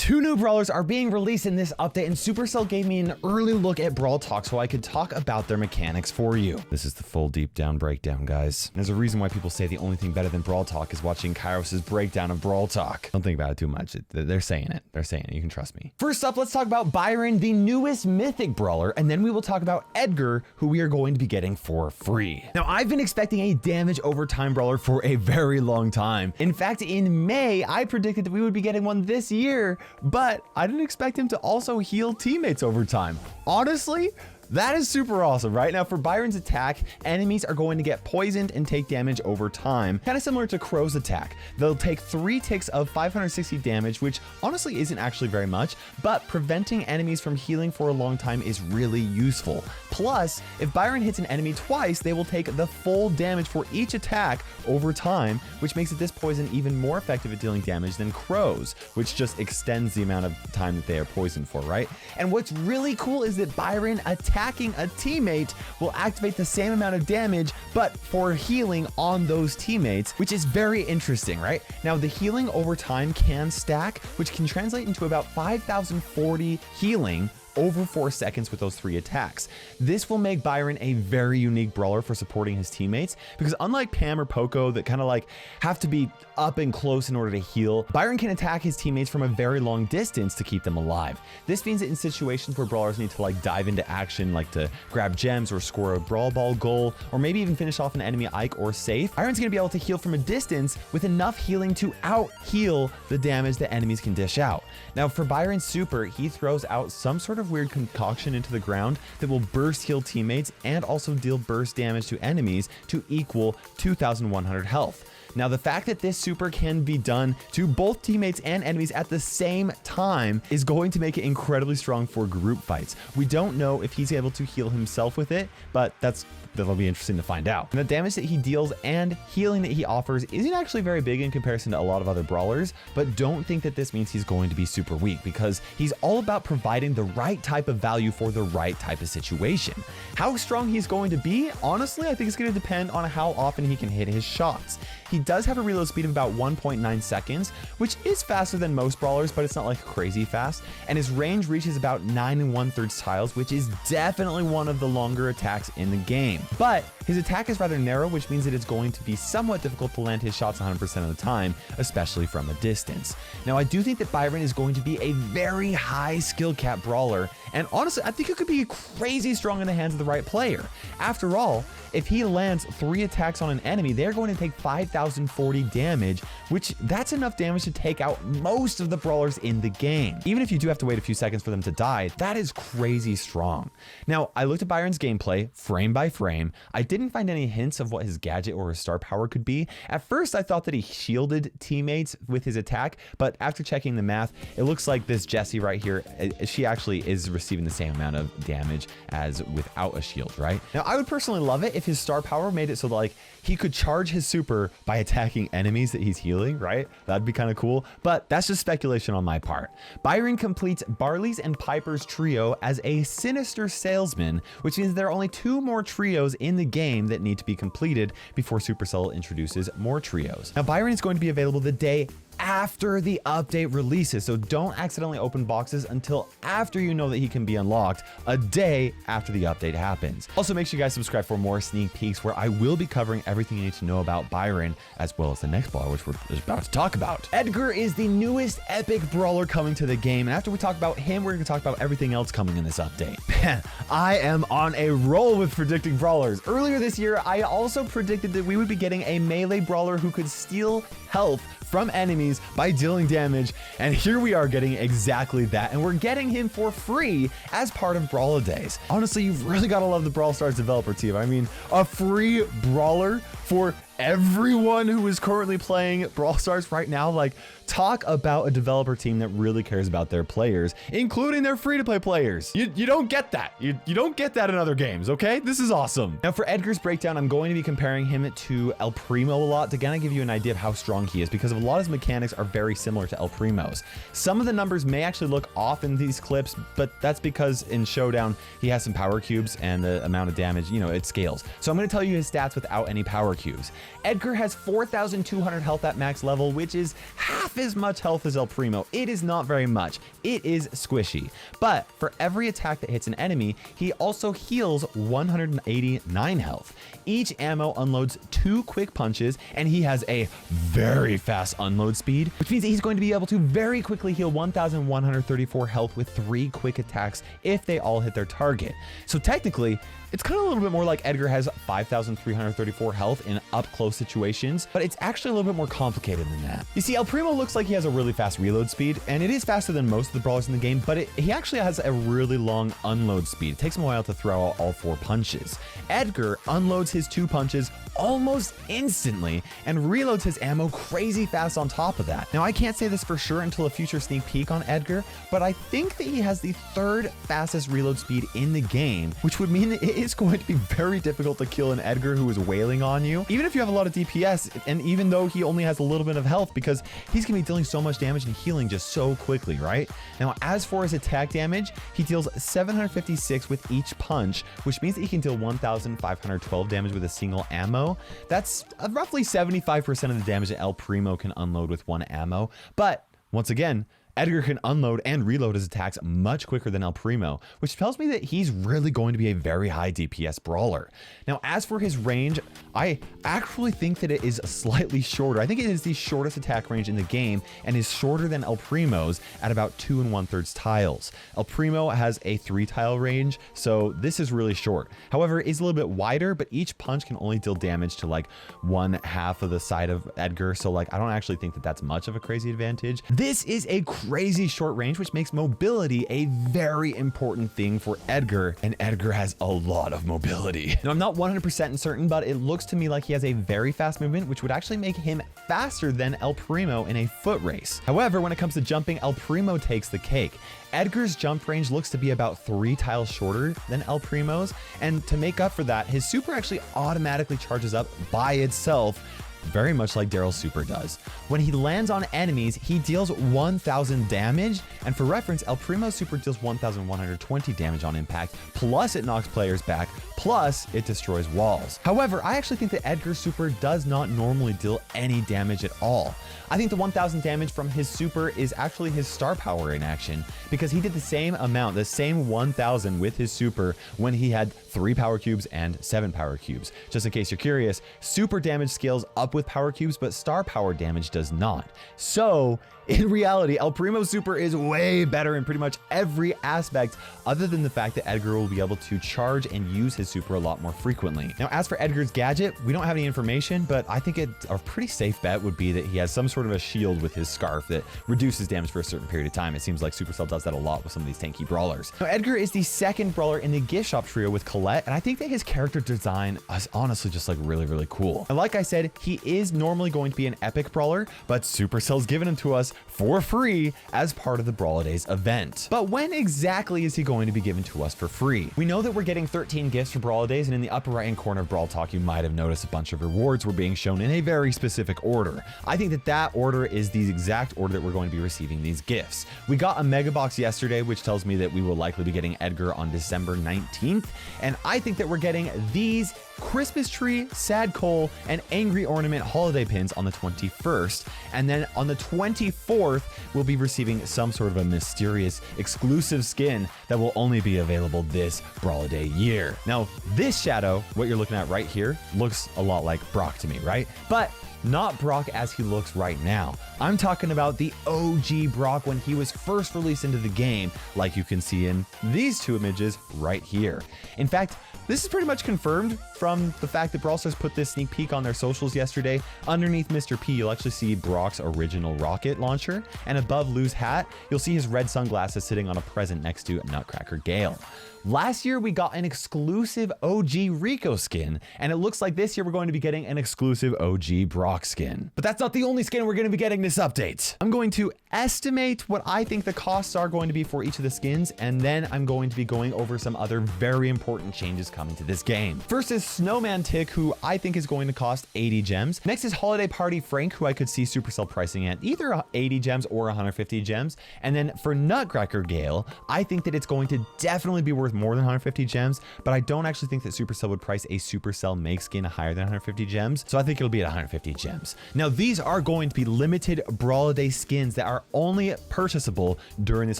Two new brawlers are being released in this update, and Supercell gave me an early look at Brawl Talk so I could talk about their mechanics for you. This is the full deep down breakdown, guys. There's a reason why people say the only thing better than Brawl Talk is watching Kairos' breakdown of Brawl Talk. Don't think about it too much. They're saying it. They're saying it. You can trust me. First up, let's talk about Byron, the newest Mythic brawler, and then we will talk about Edgar, who we are going to be getting for free. Now, I've been expecting a damage over time brawler for a very long time. In fact, in May, I predicted that we would be getting one this year, but I didn't expect him to also heal teammates over time. Honestly, that is super awesome. Right now, for Byron's attack, enemies are going to get poisoned and take damage over time, kind of similar to Crow's attack. They'll take 3 ticks of 560 damage, which honestly isn't actually very much, but preventing enemies from healing for a long time is really useful. Plus, if Byron hits an enemy twice, they will take the full damage for each attack over time, which makes this poison even more effective at dealing damage than Crow's, which just extends the amount of time that they are poisoned for, right? And what's really cool is that Byron attacking a teammate will activate the same amount of damage, but for healing on those teammates, which is very interesting, right? Now, the healing over time can stack, which can translate into about 5,040 healing over 4 seconds with those 3 attacks. This will make Byron a very unique brawler for supporting his teammates, because unlike Pam or Poco that kind of like have to be up and close in order to heal, Byron can attack his teammates from a very long distance to keep them alive. This means that in situations where brawlers need to like dive into action, like to grab gems or score a brawl ball goal, or maybe even finish off an enemy Ike or safe, Byron's gonna be able to heal from a distance with enough healing to out heal the damage that enemies can dish out. Now, for Byron's super, he throws out some sort of weird concoction into the ground that will burst heal teammates and also deal burst damage to enemies to equal 2,100 health. Now, the fact that this super can be done to both teammates and enemies at the same time is going to make it incredibly strong for group fights. We don't know if he's able to heal himself with it, but that'll be interesting to find out. And the damage that he deals and healing that he offers isn't actually very big in comparison to a lot of other brawlers, but don't think that this means he's going to be super weak, because he's all about providing the right type of value for the right type of situation. How strong he's going to be, honestly, I think it's going to depend on how often he can hit his shots. He does have a reload speed of about 1.9 seconds, which is faster than most brawlers, but it's not like crazy fast. And his range reaches about 9 1/3 tiles, which is definitely one of the longer attacks in the game. But his attack is rather narrow, which means that it's going to be somewhat difficult to land his shots 100% of the time, especially from a distance. Now, I do think that Byron is going to be a very high skill cap brawler, and honestly, I think it could be crazy strong in the hands of the right player. After all, if he lands 3 attacks on an enemy, they're going to take 5,040 damage, which that's enough damage to take out most of the brawlers in the game. Even if you do have to wait a few seconds for them to die, that is crazy strong. Now, I looked at Byron's gameplay frame by frame. I didn't find any hints of what his gadget or his star power could be. At first, I thought that he shielded teammates with his attack, but after checking the math, it looks like this Jessie right here, she actually is receiving the same amount of damage as without a shield, right? Now, I would personally love it if his star power made it so that like he could charge his super by attacking enemies that he's healing, right? That'd be kind of cool, but that's just speculation on my part. Byron completes Barley's and Piper's trio as a sinister salesman, which means there are only 2 more trios in the game that need to be completed before Supercell introduces more trios. Now, Byron is going to be available the day after the update releases, so don't accidentally open boxes until after you know that he can be unlocked, a day after the update happens. Also, make sure you guys subscribe for more sneak peeks where I will be covering everything you need to know about Byron, as well as the next brawler, which we're about to talk about. Edgar is the newest epic brawler coming to the game, and after we talk about him, we're going to talk about everything else coming in this update. Man, I am on a roll with predicting brawlers. Earlier this year, I also predicted that we would be getting a melee brawler who could steal health from enemies by dealing damage, and here we are getting exactly that, and we're getting him for free as part of Brawl Days. Honestly, you've really got to love the Brawl Stars developer team. I mean, a free brawler for everyone who is currently playing Brawl Stars right now. Like, talk about a developer team that really cares about their players, including their free-to-play players. You don't get that. You don't get that in other games, okay? This is awesome. Now, for Edgar's breakdown, I'm going to be comparing him to El Primo a lot to kind of give you an idea of how strong he is, because a lot of his mechanics are very similar to El Primo's. Some of the numbers may actually look off in these clips, but that's because in Showdown, he has some power cubes and the amount of damage, you know, it scales. So I'm going to tell you his stats without any power cubes. Edgar has 4,200 health at max level, which is half as much health as El Primo. It is not very much. It is squishy. But for every attack that hits an enemy, he also heals 189 health. Each ammo unloads 2 quick punches, and he has a very fast unload speed, which means that he's going to be able to very quickly heal 1,134 health with 3 quick attacks if they all hit their target. So technically, it's kind of a little bit more like Edgar has 5,334 health in up-close situations, but it's actually a little bit more complicated than that. You see, El Primo looks like he has a really fast reload speed, and it is faster than most of the brawlers in the game, but he actually has a really long unload speed. It takes him a while to throw out all 4 punches. Edgar unloads his 2 punches almost instantly and reloads his ammo crazy fast on top of that. Now, I can't say this for sure until a future sneak peek on Edgar, but I think that he has the 3rd fastest reload speed in the game, which would mean that it is going to be very difficult to kill an Edgar who is wailing on you, even if you have a lot of DPS, and even though he only has a little bit of health, because he's going to be dealing so much damage and healing just so quickly, right? Now, as for his attack damage, he deals 756 with each punch, which means that he can deal 1,512 damage with a single ammo. That's roughly 75% of the damage that El Primo can unload with 1 ammo. But once again, Edgar can unload and reload his attacks much quicker than El Primo, which tells me that he's really going to be a very high DPS brawler. Now, as for his range, I actually think that it is slightly shorter. I think it is the shortest attack range in the game and is shorter than El Primo's at about 2 1/3 tiles. El Primo has a 3 tile range, so this is really short. However, it's a little bit wider, but each punch can only deal damage to like 1/2 of the side of Edgar, so like I don't actually think that that's much of a crazy advantage. This is a crazy short range, which makes mobility a very important thing for Edgar, and Edgar has a lot of mobility. Now, I'm not 100% certain, but it looks to me like he has a very fast movement, which would actually make him faster than El Primo in a foot race. However, when it comes to jumping, El Primo takes the cake. Edgar's jump range looks to be about 3 tiles shorter than El Primo's, and to make up for that, his super actually automatically charges up by itself, very much like Daryl's super does. When he lands on enemies, he deals 1,000 damage, and for reference, El Primo's super deals 1,120 damage on impact, plus it knocks players back, plus it destroys walls. However, I actually think that Edgar's super does not normally deal any damage at all. I think the 1,000 damage from his super is actually his star power in action, because he did the same amount, the same 1,000 with his super when he had 3 power cubes and 7 power cubes. Just in case you're curious, super damage scales up with power cubes, but star power damage does not. So in reality, El Primo's super is way better in pretty much every aspect, other than the fact that Edgar will be able to charge and use his super a lot more frequently. Now, as for Edgar's gadget, we don't have any information, but I think a pretty safe bet would be that he has some sort of a shield with his scarf that reduces damage for a certain period of time. It seems like Supercell does that a lot with some of these tanky brawlers. Now, Edgar is the 2nd brawler in the gift shop trio with Colette, and I think that his character design is honestly just like really, really cool. And like I said, he is normally going to be an epic brawler, but Supercell's given him to us for free as part of the Brawl Days event. But when exactly is he going to be given to us for free? We know that we're getting 13 gifts for Brawl Days, and in the upper right hand corner of Brawl Talk, you might have noticed a bunch of rewards were being shown in a very specific order. I think that that order is the exact order that we're going to be receiving these gifts. We got a mega box yesterday, which tells me that we will likely be getting Edgar on December 19th, and I think that we're getting these Christmas tree, sad coal, and angry ornament holiday pins on the 21st, and then on the 24th we'll be receiving some sort of a mysterious exclusive skin that will only be available this Brawl Day year. Now, this shadow, what you're looking at right here, looks a lot like Brock to me, right? But not Brock as he looks right now. I'm talking about the OG Brock when he was first released into the game, like you can see in these 2 images right here. In fact, this is pretty much confirmed from the fact that Brawl Stars put this sneak peek on their socials yesterday. Underneath Mr. P, you'll actually see Brock's original rocket launcher, and above Lou's hat, you'll see his red sunglasses sitting on a present next to Nutcracker Gale. Last year, we got an exclusive OG Rico skin, and it looks like this year we're going to be getting an exclusive OG Brock Brock skin. But that's not the only skin we're going to be getting this update. I'm going to estimate what I think the costs are going to be for each of the skins, and then I'm going to be going over some other very important changes coming to this game. First is Snowman Tick, who I think is going to cost 80 gems. Next is Holiday Party Frank, who I could see Supercell pricing at either 80 gems or 150 gems. And then for Nutcracker Gale, I think that it's going to definitely be worth more than 150 gems, but I don't actually think that Supercell would price a Supercell make skin higher than 150 gems. So I think it'll be at 150 gems. Now, these are going to be limited Brawliday skins that are only purchasable during this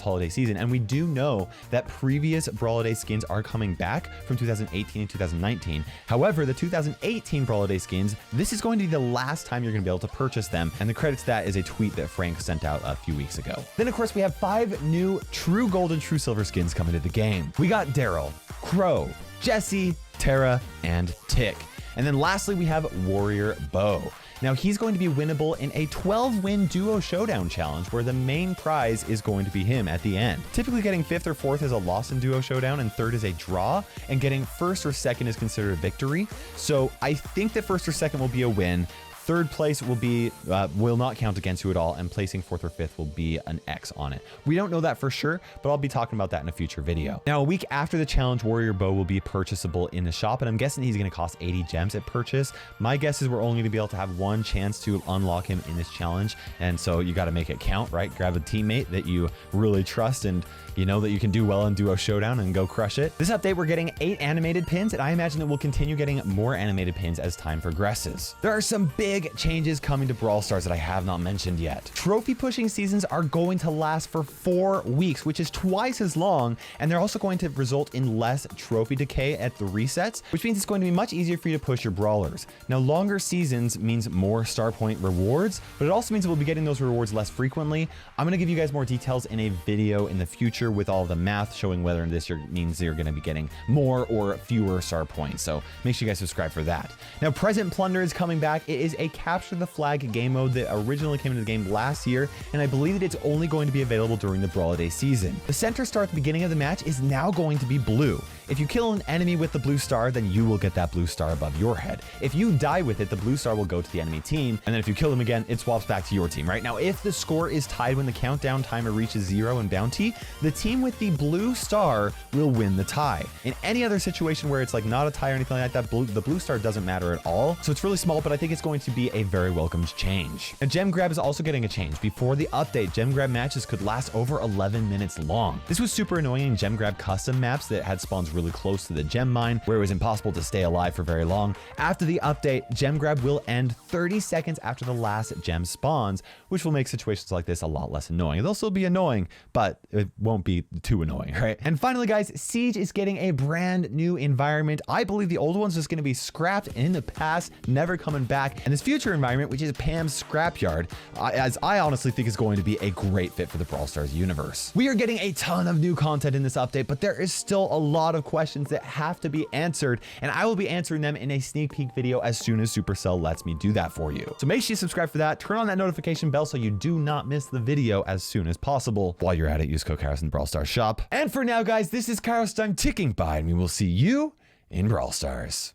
holiday season. And we do know that previous Brawliday skins are coming back from 2018 and 2019. However, the 2018 Brawliday skins, this is going to be the last time you're going to be able to purchase them. And the credit to that is a tweet that Frank sent out a few weeks ago. Then, of course, we have 5 new True Gold and True Silver skins coming to the game. We got Daryl, Crow, Jesse, Tara, and Tick. And then lastly, we have Warrior Bo. Now, he's going to be winnable in a 12-win duo showdown challenge where the main prize is going to be him at the end. Typically, getting 5th or 4th is a loss in duo showdown and 3rd is a draw, and getting 1st or 2nd is considered a victory. So I think that 1st or 2nd will be a win. 3rd place will not count against you at all, and placing 4th or 5th will be an X on it. We don't know that for sure, but I'll be talking about that in a future video. Now, a week after the challenge, Warrior Bo will be purchasable in the shop, and I'm guessing he's going to cost 80 gems at purchase. My guess is we're only going to be able to have one chance to unlock him in this challenge, and so you got to make it count, right? Grab a teammate that you really trust and you know that you can do well in duo showdown and go crush it. This update, we're getting 8 animated pins, and I imagine that we'll continue getting more animated pins as time progresses. There are some big changes coming to Brawl Stars that I have not mentioned yet. Trophy pushing seasons are going to last for 4 weeks, which is twice as long, and they're also going to result in less trophy decay at the resets, which means it's going to be much easier for you to push your brawlers. Now, longer seasons means more star point rewards, but it also means we'll be getting those rewards less frequently. I'm going to give you guys more details in a video in the future with all the math showing whether this means you're going to be getting more or fewer star points. So make sure you guys subscribe for that. Now, Present Plunder is coming back. It is a capture the flag game mode that originally came into the game last year, and I believe that it's only going to be available during the Brawliday season. The center star at the beginning of the match is now going to be blue. If you kill an enemy with the blue star, then you will get that blue star above your head. If you die with it, the blue star will go to the enemy team, and then if you kill them again, it swaps back to your team, right? Now, if the score is tied when the countdown timer reaches 0 in bounty, the team with the blue star will win the tie. In any other situation where it's like not a tie or anything like that, the blue star doesn't matter at all. So it's really small, but I think it's going to be a very welcomed change. Now, Gem Grab is also getting a change. Before the update, Gem Grab matches could last over 11 minutes long. This was super annoying in Gem Grab custom maps that had spawns really close to the gem mine, where it was impossible to stay alive for very long. After the update, Gem Grab will end 30 seconds after the last gem spawns, which will make situations like this a lot less annoying. They'll still be annoying, but it won't be too annoying, right? And finally, guys, Siege is getting a brand new environment. I believe the old one's just going to be scrapped in the past, never coming back. And this future environment, which is Pam's Scrapyard, as I honestly think is going to be a great fit for the Brawl Stars universe. We are getting a ton of new content in this update, but there is still a lot of questions that have to be answered, and I will be answering them in a sneak peek video as soon as Supercell lets me do that for you. So make sure you subscribe for that, turn on that notification bell so you do not miss the video as soon as possible. While you're at it, use code Kairos in the Brawl Stars shop. And for now, guys, this is KairosTime ticking by, and we will see you in Brawl Stars.